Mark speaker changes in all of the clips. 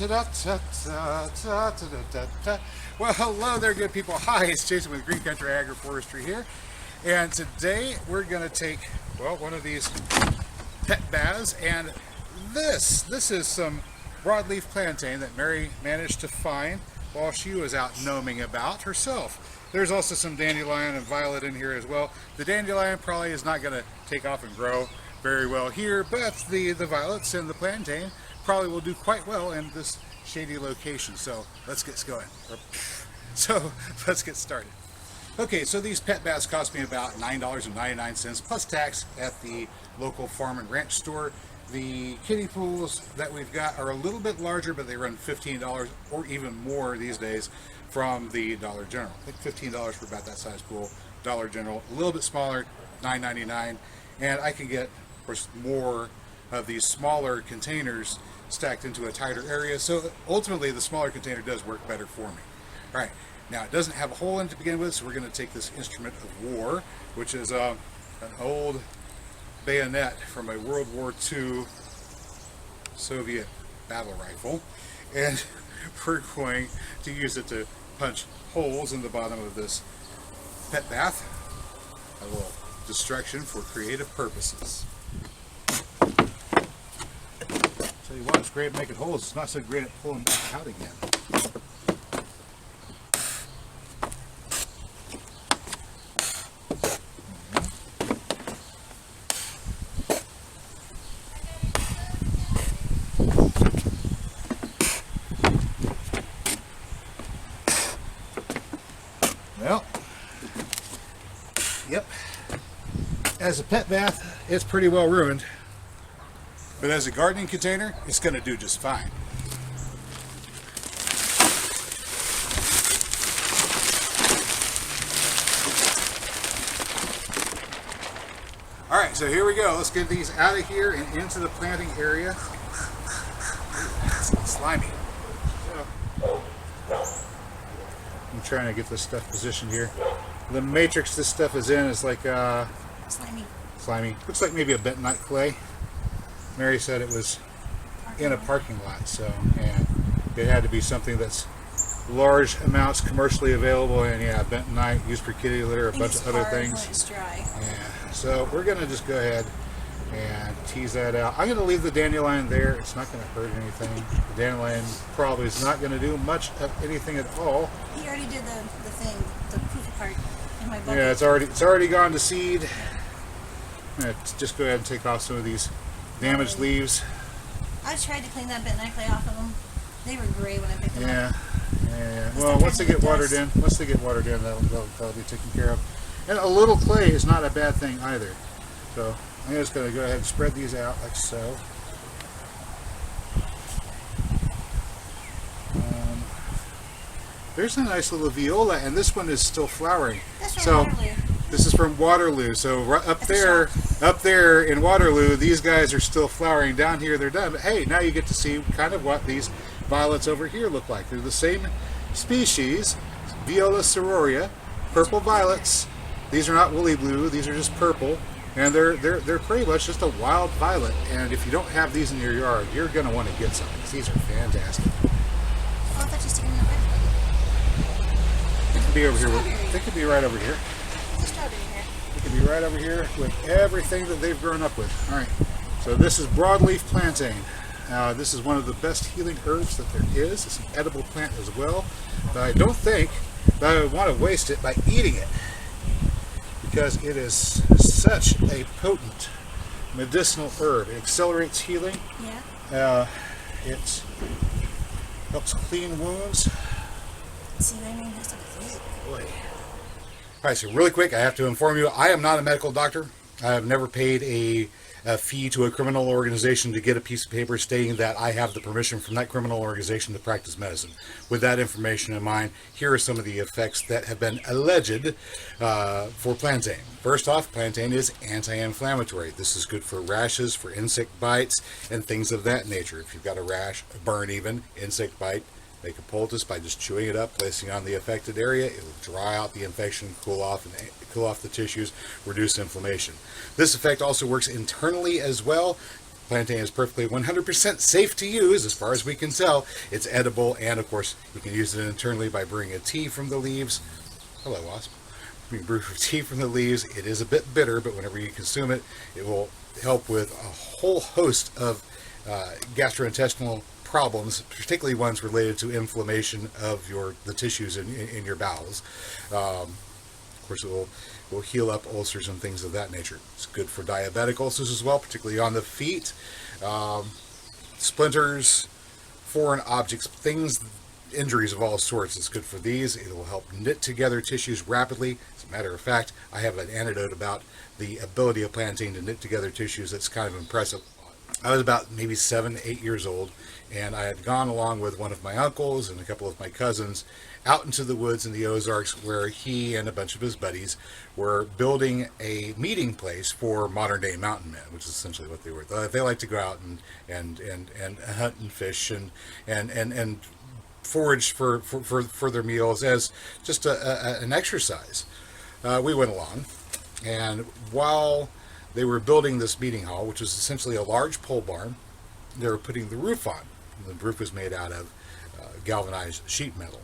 Speaker 1: Well, hello there, good people. Hi, it's Jason with Green Country Agroforestry here. And today we're going to take, well, one of these pet baths. And this is some broadleaf plantain that Mary managed to find while she was out gnoming about herself. There's also some dandelion and violet in here as well. The dandelion probably is not going to take off and grow very well here, but the violets and the plantain probably will do quite well in this shady location. So let's get going. So let's get started. Okay, so these pet baths cost me about $9.99 plus tax at the local farm and ranch store. The kiddie pools that we've got are a little bit larger, but they run $15 or even more these days from the Dollar General. I think $15 for about that size pool. Dollar General, a little bit smaller, $9.99, and I can get, of course, more of these smaller containers stacked into a tighter area. So ultimately, the smaller container does work better for me. All right, now it doesn't have a hole in it to begin with, so we're going to take this instrument of war, which is an old bayonet from a World War II Soviet battle rifle, and we're going to use it to punch holes in the bottom of this pet bath. A little distraction for creative purposes. Tell you what, it's great at making holes. It's not so great at pulling back out again. Well, yep. As a pet bath, it's pretty well ruined. But as a gardening container, it's going to do just fine. All right, so here we go. Let's get these out of here and into the planting area. It's slimy. So, I'm trying to get this stuff positioned here. The matrix this stuff is in is like slimy. Looks like maybe a bentonite clay. Mary said it was in a parking lot, so yeah, it had to be something that's large amounts commercially available, and yeah, bentonite used for kitty litter, a bunch of other things.
Speaker 2: It's dry.
Speaker 1: Yeah, so we're gonna just go ahead and tease that out. I'm gonna leave the dandelion there. It's not gonna hurt anything. The dandelion probably is not gonna do much of anything at all.
Speaker 2: He already did the thing, the poofy part in my bucket.
Speaker 1: Yeah, it's already gone to seed. I'm gonna just go ahead and take off some of these damaged leaves.
Speaker 2: I tried to clean that bentonite clay off of them. They were gray when I picked them up.
Speaker 1: Yeah. Well, once they get watered in, that'll be taken care of. And a little clay is not a bad thing either. So I'm just going to go ahead and spread these out like so. There's a nice little viola, and this one is still flowering.
Speaker 2: That's from Waterloo.
Speaker 1: This is from Waterloo. So right up there in Waterloo, these guys are still flowering. Down here, they're done. But hey, now you get to see kind of what these violets over here look like. They're the same species, Viola ceroria, purple violets. These are not woolly blue. These are just purple, and they're pretty much just a wild violet. And if you don't have these in your yard, you're going to want to get some, because these are fantastic.
Speaker 2: Oh, I thought you sticking in the red.
Speaker 1: They could be over here. They could be right over here. They could be right over here with everything that they've grown up with. All right. So this is broadleaf plantain. This is one of the best healing herbs that there is. It's an edible plant as well. But I don't think that I would want to waste it by eating it, because it is such a potent medicinal herb. It accelerates healing.
Speaker 2: Yeah.
Speaker 1: It helps clean wounds.
Speaker 2: See what I mean? That's
Speaker 1: Boy. All right, so really quick, I have to inform you, I am not a medical doctor. I have never paid a fee to a criminal organization to get a piece of paper stating that I have the permission from that criminal organization to practice medicine. With that information in mind, here are some of the effects that have been alleged for plantain. First off, plantain is anti-inflammatory. This is good for rashes, for insect bites, and things of that nature. If you've got a rash, a burn even, insect bite, make a poultice by just chewing it up, placing it on the affected area. It will dry out the infection, cool off the tissues, reduce inflammation. This effect also works internally as well. Plantain is perfectly 100% safe to use as far as we can tell. It's edible, and of course you can use it internally by brewing a tea from the leaves. Hello, wasp. We brew tea from the leaves. It is a bit bitter, but whenever you consume it, it will help with a whole host of gastrointestinal problems, particularly ones related to inflammation of the tissues in your bowels. Of course, it will heal up ulcers and things of that nature. It's good for diabetic ulcers as well, particularly on the feet. Splinters, foreign objects, injuries of all sorts. It's good for these. It will help knit together tissues rapidly. As a matter of fact, I have an anecdote about the ability of plantain to knit together tissues that's kind of impressive. I was about maybe 7, 8 years old, and I had gone along with one of my uncles and a couple of my cousins out into the woods in the Ozarks, where he and a bunch of his buddies were building a meeting place for modern day mountain men, which is essentially what they were. They like to go out and hunt and fish and forage for their meals as just an exercise. We went along, and while they were building this meeting hall, which was essentially a large pole barn, they were putting the roof on. The roof was made out of galvanized sheet metal.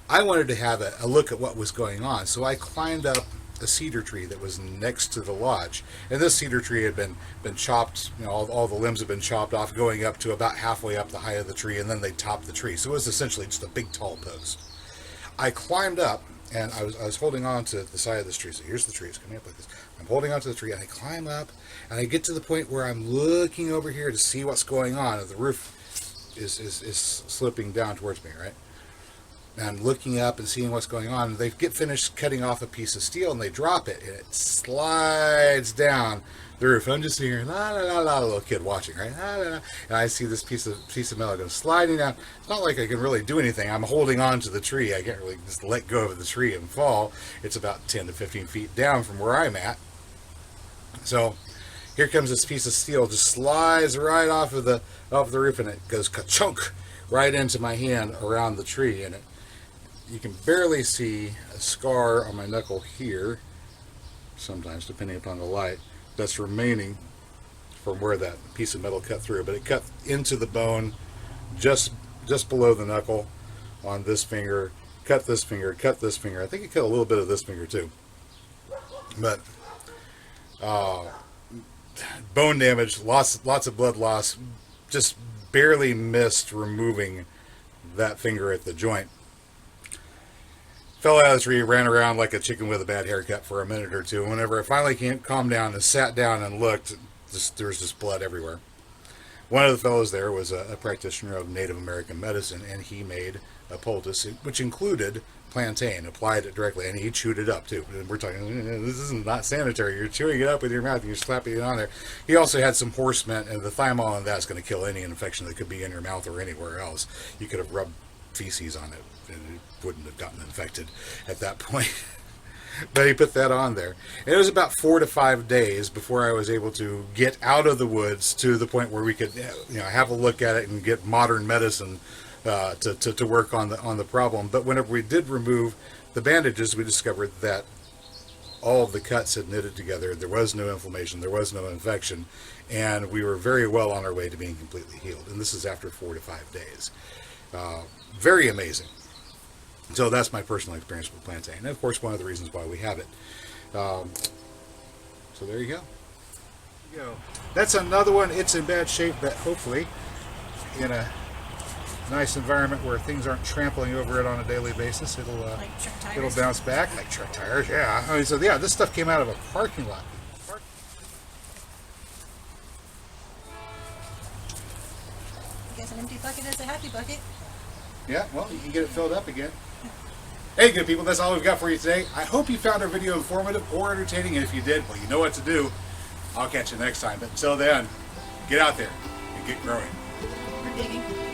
Speaker 1: I wanted to have a look at what was going on, so I climbed up a cedar tree that was next to the lodge. And this cedar tree had been chopped, all the limbs had been chopped off, going up to about halfway up the height of the tree, and then they topped the tree. So it was essentially just a big tall post. I climbed up, and I was holding on to the side of this tree. So here's the tree, it's coming up like this. I'm holding on to the tree, and I climb up, and I get to the point where I'm looking over here to see what's going on. And the roof is slipping down towards me, right? And I'm looking up and seeing what's going on. And they get finished cutting off a piece of steel, and they drop it, and it slides down the roof. I'm just hearing la la la la, little kid watching, right? La, la, la. And I see this piece of metal go sliding down. It's not like I can really do anything. I'm holding on to the tree. I can't really just let go of the tree and fall. It's about 10 to 15 feet down from where I'm at. So here comes this piece of steel, just slides right off the roof, and it goes ka-chunk right into my hand around the tree, and you can barely see a scar on my knuckle here, sometimes depending upon the light, that's remaining from where that piece of metal cut through. But it cut into the bone just below the knuckle on this finger, cut this finger, cut this finger. I think it cut a little bit of this finger too. But bone damage, lots of blood loss, just barely missed removing that finger at the joint. Fell out of the tree, ran around like a chicken with a bad haircut for a minute or two. And whenever I finally calmed down and sat down and looked, there was just blood everywhere. One of the fellows there was a practitioner of Native American medicine, and he made a poultice which included plantain, applied it directly, and he chewed it up too. And we're talking, this is not sanitary. You're chewing it up with your mouth and you're slapping it on there. He also had some horse mint, and the thymol in that's going to kill any infection that could be in your mouth or anywhere else. You could have rubbed feces on it, and it wouldn't have gotten infected at that point. But he put that on there. And it was about 4 to 5 days before I was able to get out of the woods to the point where we could, have a look at it and get modern medicine to work on the problem. But whenever we did remove the bandages, we discovered that all of the cuts had knitted together. There was no inflammation, there was no infection, and we were very well on our way to being completely healed. And this is after 4 to 5 days. Very amazing. So that's my personal experience with plantain. And of course, one of the reasons why we have it. So there you go. That's another one. It's in bad shape, but hopefully in a nice environment where things aren't trampling over it on a daily basis, it'll bounce back like truck tires. Yeah. I mean, so yeah, this stuff came out of a parking lot.
Speaker 2: I guess an empty bucket is a happy bucket.
Speaker 1: Yeah, well, you can get it filled up again. Hey, good people, that's all we've got for you today. I hope you found our video informative or entertaining, and if you did, well, you know what to do. I'll catch you next time. But until then, get out there and get growing.
Speaker 2: We're digging.